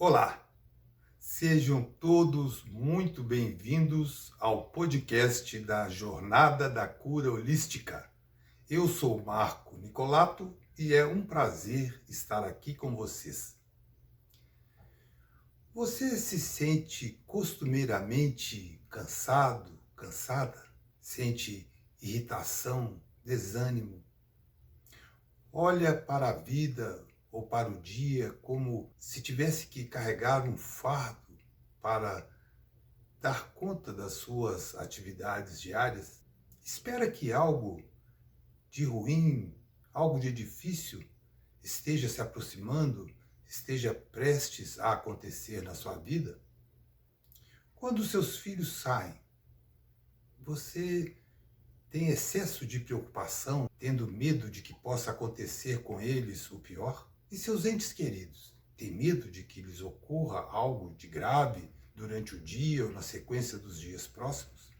Olá, sejam todos muito bem-vindos ao podcast da Jornada da Cura Holística. Eu sou Marco Nicolato e é um prazer estar aqui com vocês. Você se sente costumeiramente cansado, cansada? Sente irritação, desânimo? Olha para a vida ou para o dia como se tivesse que carregar um fardo para dar conta das suas atividades diárias? Espera que algo de ruim, algo de difícil esteja se aproximando, esteja prestes a acontecer na sua vida? Quando seus filhos saem, você tem excesso de preocupação, tendo medo de que possa acontecer com eles o pior? E seus entes queridos, têm medo de que lhes ocorra algo de grave durante o dia ou na sequência dos dias próximos?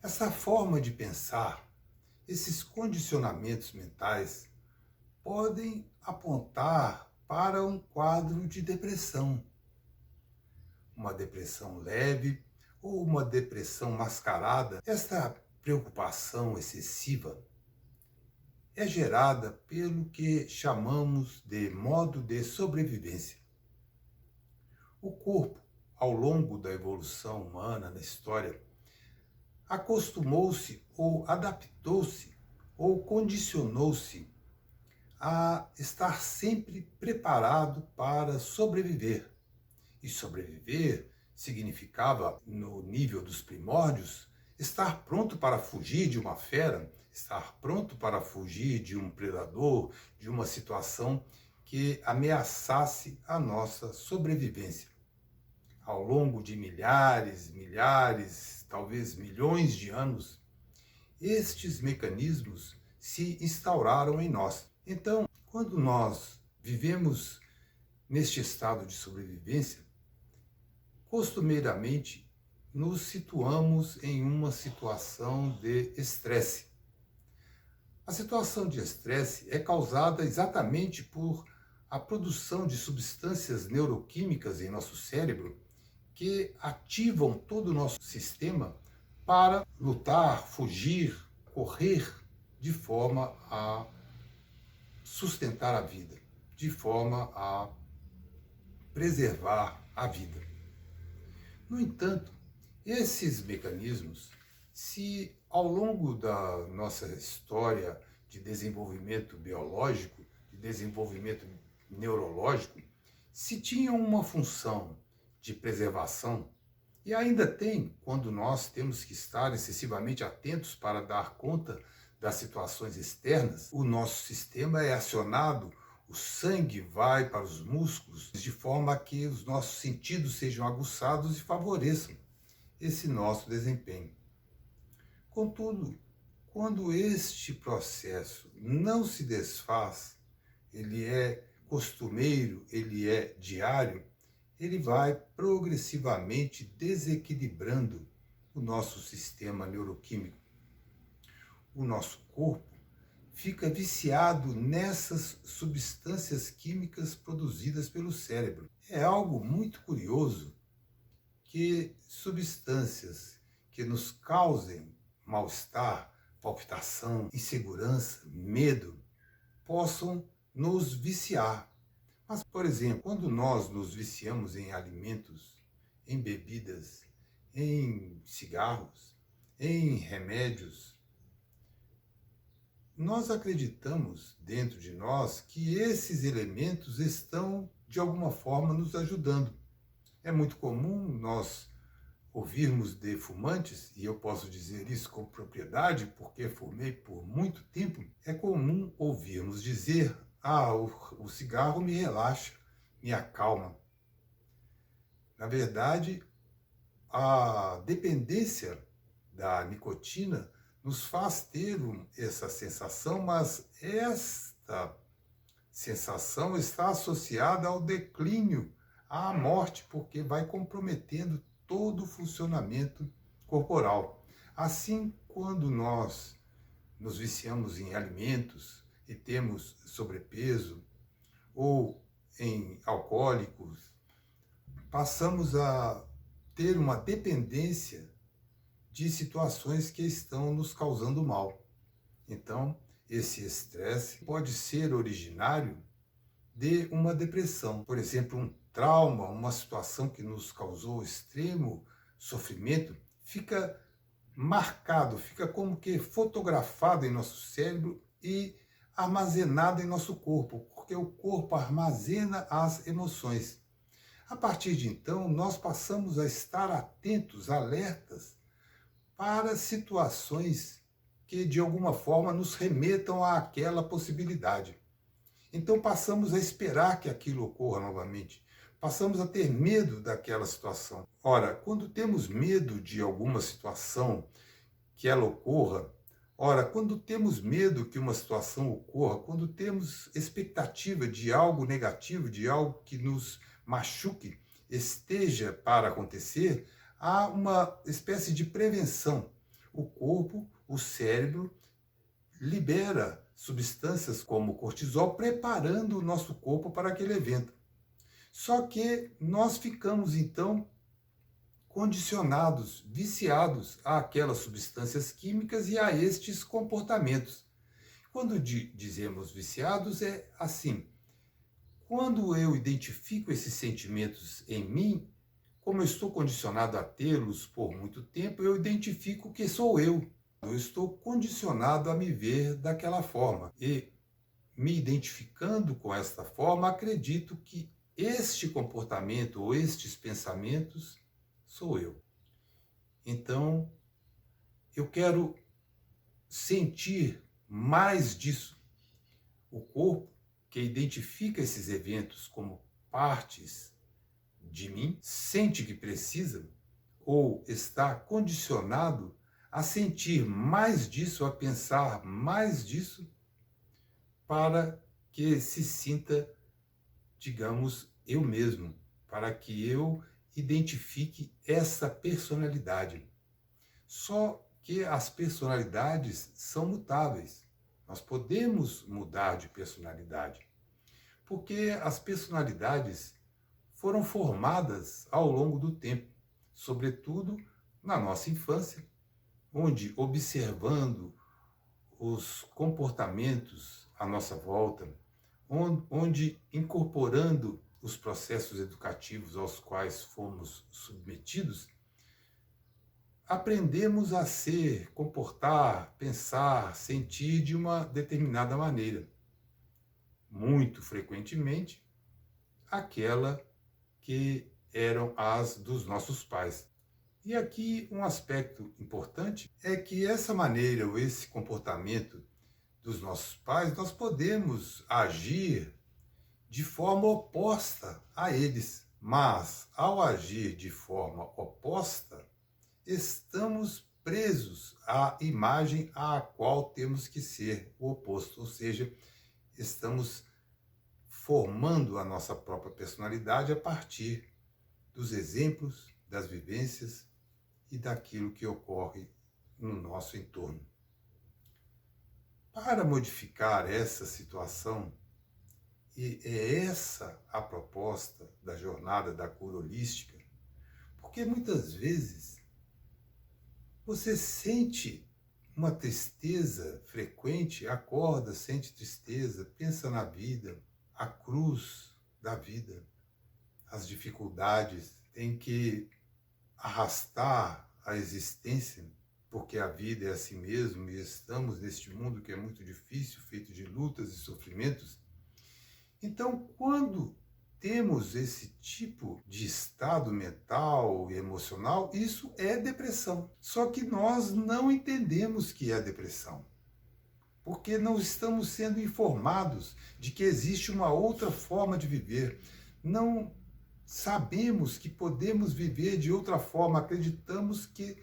Essa forma de pensar, esses condicionamentos mentais, podem apontar para um quadro de depressão. Uma depressão leve ou uma depressão mascarada. Esta preocupação excessiva é gerada pelo que chamamos de modo de sobrevivência. O corpo, ao longo da evolução humana na história, acostumou-se ou adaptou-se ou condicionou-se a estar sempre preparado para sobreviver. E sobreviver significava, no nível dos primórdios, estar pronto para fugir de uma fera, estar pronto para fugir de um predador, de uma situação que ameaçasse a nossa sobrevivência. Ao longo de milhares, talvez milhões de anos, estes mecanismos se instauraram em nós. Então, quando nós vivemos neste estado de sobrevivência, costumeiramente nos situamos em uma situação de estresse. A situação de estresse é causada exatamente por a produção de substâncias neuroquímicas em nosso cérebro que ativam todo o nosso sistema para lutar, fugir, correr, de forma a sustentar a vida, de forma a preservar a vida. No entanto, esses mecanismos, se ao longo da nossa história de desenvolvimento biológico, de desenvolvimento neurológico, se tinham uma função de preservação, e ainda tem quando nós temos que estar excessivamente atentos para dar conta das situações externas, o nosso sistema é acionado, o sangue vai para os músculos de forma que os nossos sentidos sejam aguçados e favoreçam esse nosso desempenho. Contudo, quando este processo não se desfaz, ele é costumeiro, ele é diário, ele vai progressivamente desequilibrando o nosso sistema neuroquímico. O nosso corpo fica viciado nessas substâncias químicas produzidas pelo cérebro. É algo muito curioso que substâncias que nos causem mal-estar, palpitação, insegurança, medo, possam nos viciar. Mas, por exemplo, quando nós nos viciamos em alimentos, em bebidas, em cigarros, em remédios, nós acreditamos dentro de nós que esses elementos estão, de alguma forma, nos ajudando. É muito comum nós ouvirmos de fumantes, e eu posso dizer isso com propriedade, porque fumei por muito tempo, é comum ouvirmos dizer: o cigarro me relaxa, me acalma. Na verdade, a dependência da nicotina nos faz ter essa sensação, mas esta sensação está associada ao declínio, à morte, porque vai comprometendo todo o funcionamento corporal. Assim, quando nós nos viciamos em alimentos e temos sobrepeso, ou em alcoólicos, passamos a ter uma dependência de situações que estão nos causando mal. Então, esse estresse pode ser originário de uma depressão, por exemplo, um trauma, uma situação que nos causou extremo sofrimento, fica marcado, fica como que fotografado em nosso cérebro e armazenado em nosso corpo, porque o corpo armazena as emoções. A partir de então, nós passamos a estar atentos, alertas para situações que de alguma forma nos remetam àquela possibilidade. Então passamos a esperar que aquilo ocorra novamente. Passamos a ter medo daquela situação. Ora, quando temos medo de alguma situação que ela ocorra, quando temos medo que uma situação ocorra, quando temos expectativa de algo negativo, de algo que nos machuque, esteja para acontecer, há uma espécie de prevenção. O corpo, o cérebro, libera substâncias como cortisol, preparando o nosso corpo para aquele evento. Só que nós ficamos, então, condicionados, viciados àquelas substâncias químicas e a estes comportamentos. Quando dizemos viciados, é assim: quando eu identifico esses sentimentos em mim, como eu estou condicionado a tê-los por muito tempo, eu identifico que sou eu. Eu estou condicionado a me ver daquela forma. E, me identificando com esta forma, acredito que este comportamento ou estes pensamentos sou eu. Então, eu quero sentir mais disso. O corpo, que identifica esses eventos como partes de mim, sente que precisa ou está condicionado a sentir mais disso, a pensar mais disso, para que se sinta, digamos, eu mesmo, para que eu identifique essa personalidade. Só que as personalidades são mutáveis. Nós podemos mudar de personalidade, porque as personalidades foram formadas ao longo do tempo, sobretudo na nossa infância, onde, observando os comportamentos à nossa volta, onde incorporando os processos educativos aos quais fomos submetidos, aprendemos a ser, comportar, pensar, sentir de uma determinada maneira. Muito frequentemente, aquela que eram as dos nossos pais. E aqui um aspecto importante é que essa maneira ou esse comportamento dos nossos pais, nós podemos agir de forma oposta a eles. Mas, ao agir de forma oposta, estamos presos à imagem à qual temos que ser o oposto. Ou seja, estamos formando a nossa própria personalidade a partir dos exemplos, das vivências e daquilo que ocorre no nosso entorno. Para modificar essa situação, e é essa a proposta da jornada da cura holística, porque muitas vezes você sente uma tristeza frequente, acorda, sente tristeza, pensa na vida, a cruz da vida, as dificuldades, tem que arrastar a existência, porque a vida é assim mesmo e estamos neste mundo que é muito difícil, feito de lutas e sofrimentos. Então, quando temos esse tipo de estado mental e emocional, isso é depressão. Só que nós não entendemos que é depressão, porque não estamos sendo informados de que existe uma outra forma de viver. Não sabemos que podemos viver de outra forma, acreditamos que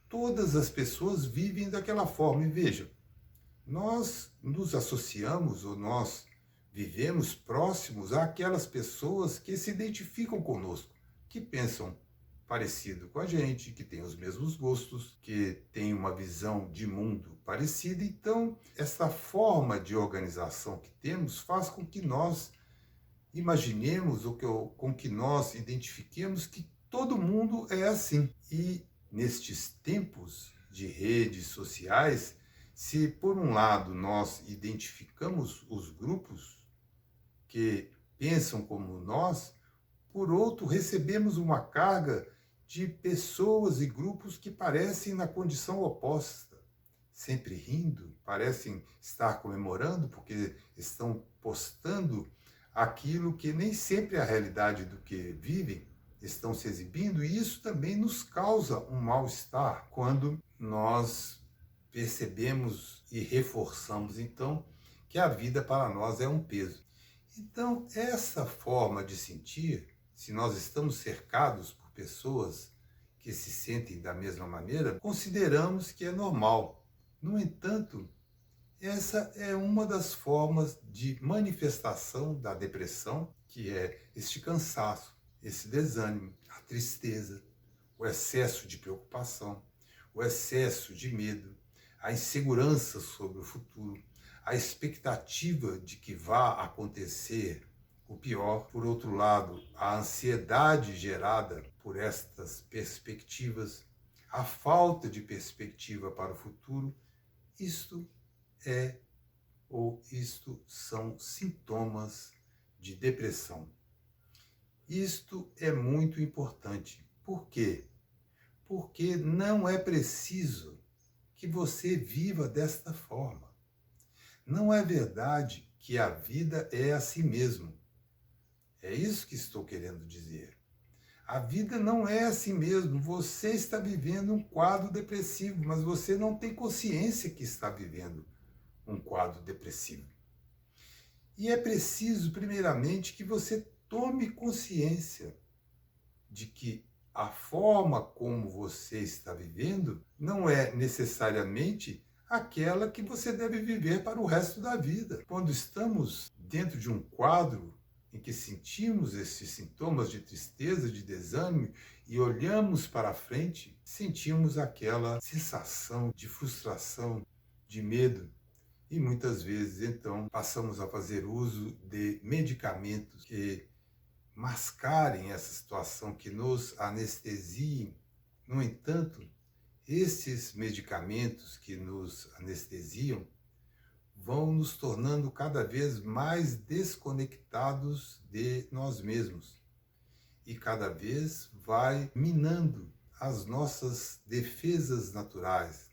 todas as pessoas vivem daquela forma. E veja, nós nos associamos ou nós vivemos próximos àquelas pessoas que se identificam conosco, que pensam parecido com a gente, que têm os mesmos gostos, que têm uma visão de mundo parecida. Então, essa forma de organização que temos faz com que nós imaginemos com que nós identifiquemos que todo mundo é assim. E nestes tempos de redes sociais, se por um lado nós identificamos os grupos que pensam como nós, por outro recebemos uma carga de pessoas e grupos que parecem na condição oposta, sempre rindo, parecem estar comemorando porque estão postando aquilo que nem sempre é a realidade do que vivem, estão se exibindo, e isso também nos causa um mal-estar quando nós percebemos e reforçamos, então, que a vida para nós é um peso. Então, essa forma de sentir, se nós estamos cercados por pessoas que se sentem da mesma maneira, consideramos que é normal. No entanto, essa é uma das formas de manifestação da depressão, que é este cansaço, esse desânimo, a tristeza, o excesso de preocupação, o excesso de medo, a insegurança sobre o futuro, a expectativa de que vá acontecer o pior. Por outro lado, a ansiedade gerada por estas perspectivas, a falta de perspectiva para o futuro, isto são sintomas de depressão. Isto é muito importante. Por quê? Porque não é preciso que você viva desta forma. Não é verdade que a vida é assim mesmo. É isso que estou querendo dizer. A vida não é assim mesmo. Você está vivendo um quadro depressivo, mas você não tem consciência que está vivendo um quadro depressivo. E é preciso, primeiramente, que você tome consciência de que a forma como você está vivendo não é necessariamente aquela que você deve viver para o resto da vida. Quando estamos dentro de um quadro em que sentimos esses sintomas de tristeza, de desânimo, e olhamos para frente, sentimos aquela sensação de frustração, de medo. E muitas vezes, então, passamos a fazer uso de medicamentos que mascarem essa situação, que nos anestesiem. No entanto, esses medicamentos que nos anestesiam vão nos tornando cada vez mais desconectados de nós mesmos e cada vez vai minando as nossas defesas naturais,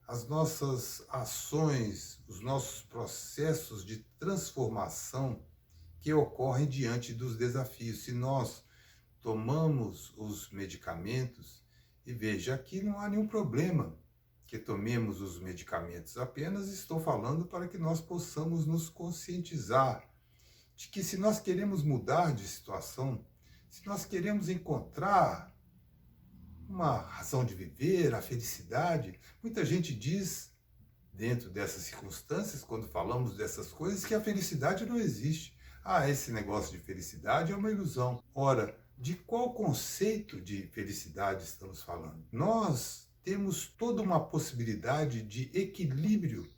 as nossas ações, os nossos processos de transformação que ocorrem diante dos desafios. Se nós tomamos os medicamentos, e veja, aqui não há nenhum problema que tomemos os medicamentos, apenas estou falando para que nós possamos nos conscientizar de que se nós queremos mudar de situação, se nós queremos encontrar uma razão de viver, a felicidade, muita gente diz, dentro dessas circunstâncias, quando falamos dessas coisas, que a felicidade não existe. Ah, esse negócio de felicidade é uma ilusão. Ora, de qual conceito de felicidade estamos falando? Nós temos toda uma possibilidade de equilíbrio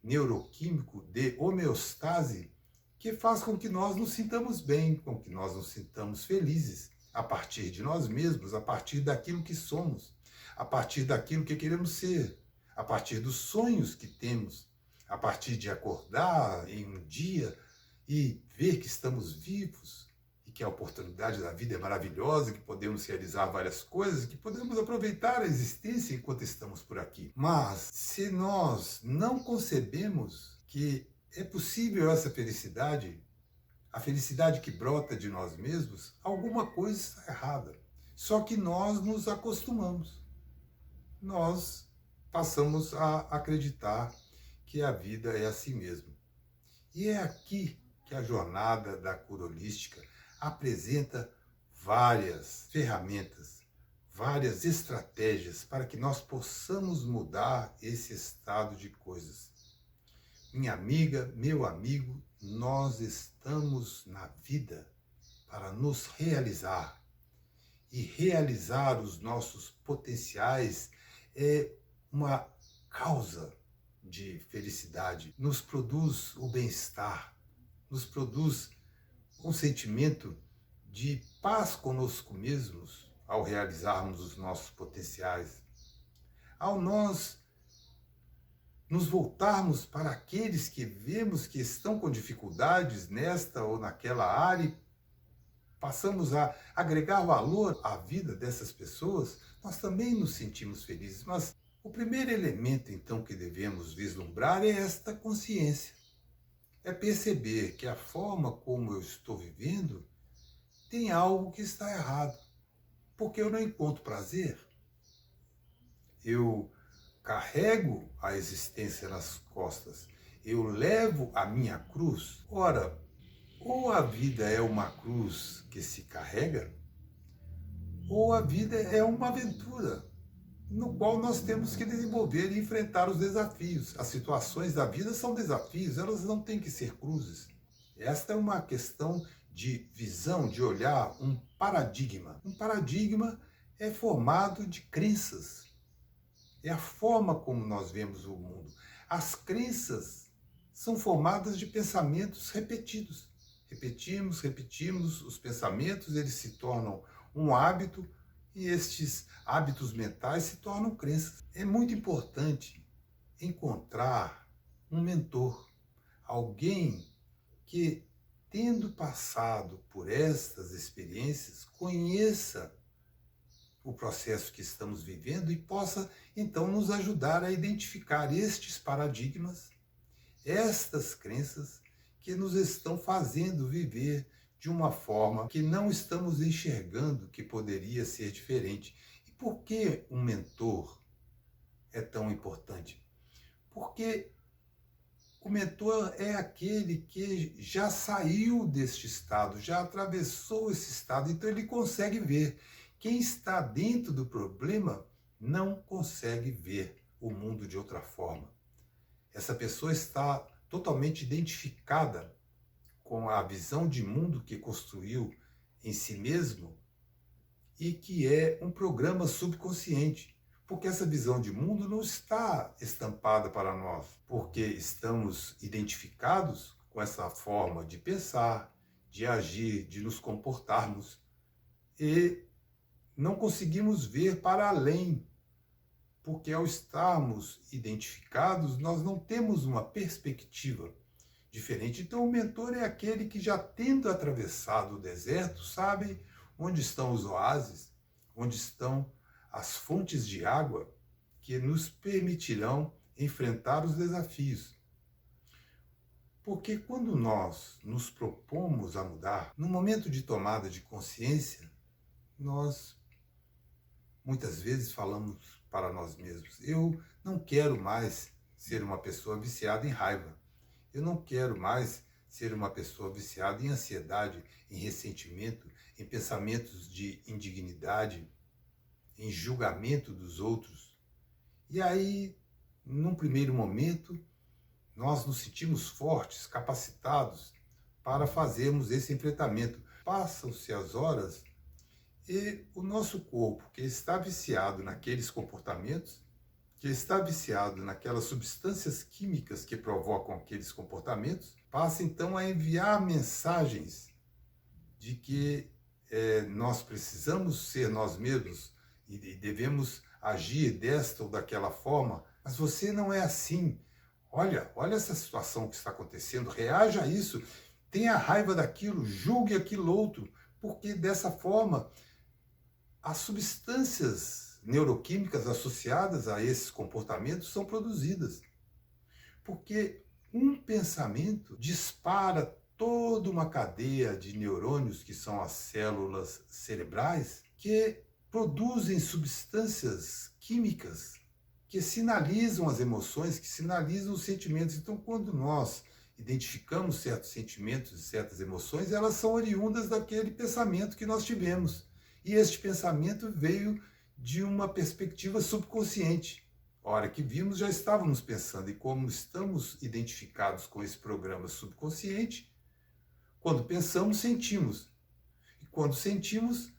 neuroquímico, de homeostase, que faz com que nós nos sintamos bem, com que nós nos sintamos felizes, a partir de nós mesmos, a partir daquilo que somos, a partir daquilo que queremos ser, a partir dos sonhos que temos, a partir de acordar em um dia e ver que estamos vivos e que a oportunidade da vida é maravilhosa, que podemos realizar várias coisas, que podemos aproveitar a existência enquanto estamos por aqui. Mas se nós não concebemos que é possível essa felicidade, a felicidade que brota de nós mesmos, alguma coisa está errada. Só que nós nos acostumamos. Nós passamos a acreditar que a vida é assim mesmo. E é aqui que a jornada da cura holística apresenta várias ferramentas, várias estratégias para que nós possamos mudar esse estado de coisas. Minha amiga, meu amigo, nós estamos na vida para nos realizar. E realizar os nossos potenciais é uma causa de felicidade. Nos produz o bem-estar, nos produz um sentimento de paz conosco mesmos ao realizarmos os nossos potenciais, ao nós nos voltarmos para aqueles que vemos que estão com dificuldades nesta ou naquela área e passamos a agregar valor à vida dessas pessoas, nós também nos sentimos felizes. Mas o primeiro elemento, então, que devemos vislumbrar é esta consciência. É perceber que a forma como eu estou vivendo tem algo que está errado. Porque eu não encontro prazer. Eu carrego a existência nas costas. Eu levo a minha cruz. Ora, ou a vida é uma cruz que se carrega, ou a vida é uma aventura no qual nós temos que desenvolver e enfrentar os desafios. As situações da vida são desafios, elas não têm que ser cruzes. Esta é uma questão de visão, de olhar, um paradigma. Um paradigma é formado de crenças. É a forma como nós vemos o mundo. As crenças são formadas de pensamentos repetidos. Repetimos os pensamentos, eles se tornam um hábito e estes hábitos mentais se tornam crenças. É muito importante encontrar um mentor, alguém que, tendo passado por estas experiências, conheça o processo que estamos vivendo e possa, então, nos ajudar a identificar estes paradigmas, estas crenças que nos estão fazendo viver de uma forma que não estamos enxergando que poderia ser diferente. E por que um mentor é tão importante? Porque o mentor é aquele que já saiu deste estado, já atravessou esse estado, então ele consegue ver. Quem está dentro do problema não consegue ver o mundo de outra forma. Essa pessoa está totalmente identificada com a visão de mundo que construiu em si mesmo e que é um programa subconsciente, porque essa visão de mundo não está estampada para nós, porque estamos identificados com essa forma de pensar, de agir, de nos comportarmos e não conseguimos ver para além, porque ao estarmos identificados, nós não temos uma perspectiva diferente. Então, o mentor é aquele que, já tendo atravessado o deserto, sabe onde estão os oásis, onde estão as fontes de água que nos permitirão enfrentar os desafios. Porque quando nós nos propomos a mudar, no momento de tomada de consciência, nós muitas vezes falamos para nós mesmos: eu não quero mais ser uma pessoa viciada em raiva. Eu não quero mais ser uma pessoa viciada em ansiedade, em ressentimento, em pensamentos de indignidade, em julgamento dos outros. E aí, num primeiro momento, nós nos sentimos fortes, capacitados para fazermos esse enfrentamento. Passam-se as horas e o nosso corpo, que está viciado naqueles comportamentos, que está viciado naquelas substâncias químicas que provocam aqueles comportamentos, passa então a enviar mensagens de que nós precisamos ser nós mesmos e devemos agir desta ou daquela forma, mas você não é assim. Olha essa situação que está acontecendo, reaja a isso, tenha raiva daquilo, julgue aquilo outro, porque dessa forma as substâncias neuroquímicas associadas a esses comportamentos são produzidas. Porque um pensamento dispara toda uma cadeia de neurônios, que são as células cerebrais, que produzem substâncias químicas que sinalizam as emoções, que sinalizam os sentimentos. Então, quando nós identificamos certos sentimentos e certas emoções, elas são oriundas daquele pensamento que nós tivemos. E este pensamento veio de uma perspectiva subconsciente. A hora que vimos, já estávamos pensando, e como estamos identificados com esse programa subconsciente, quando pensamos, sentimos. E quando sentimos,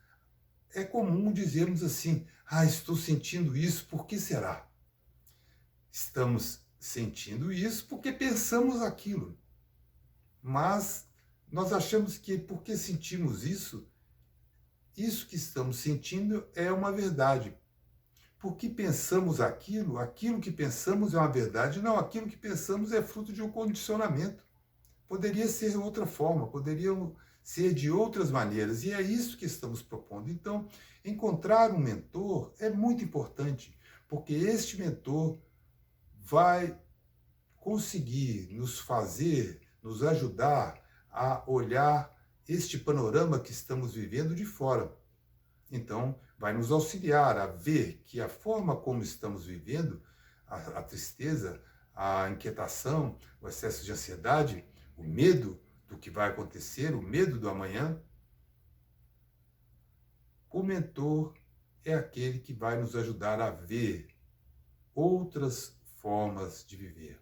é comum dizermos assim: estou sentindo isso, por que será? Estamos sentindo isso porque pensamos aquilo. Mas nós achamos que porque sentimos isso, isso que estamos sentindo é uma verdade. Porque pensamos aquilo, aquilo que pensamos é uma verdade. Não, aquilo que pensamos é fruto de um condicionamento. Poderia ser de outra forma, poderia ser de outras maneiras, e é isso que estamos propondo. Então, encontrar um mentor é muito importante, porque este mentor vai conseguir nos fazer, nos ajudar a olhar este panorama que estamos vivendo de fora. Então, vai nos auxiliar a ver que a forma como estamos vivendo, a tristeza, a inquietação, o excesso de ansiedade, o medo do que vai acontecer, o medo do amanhã, o mentor é aquele que vai nos ajudar a ver outras formas de viver.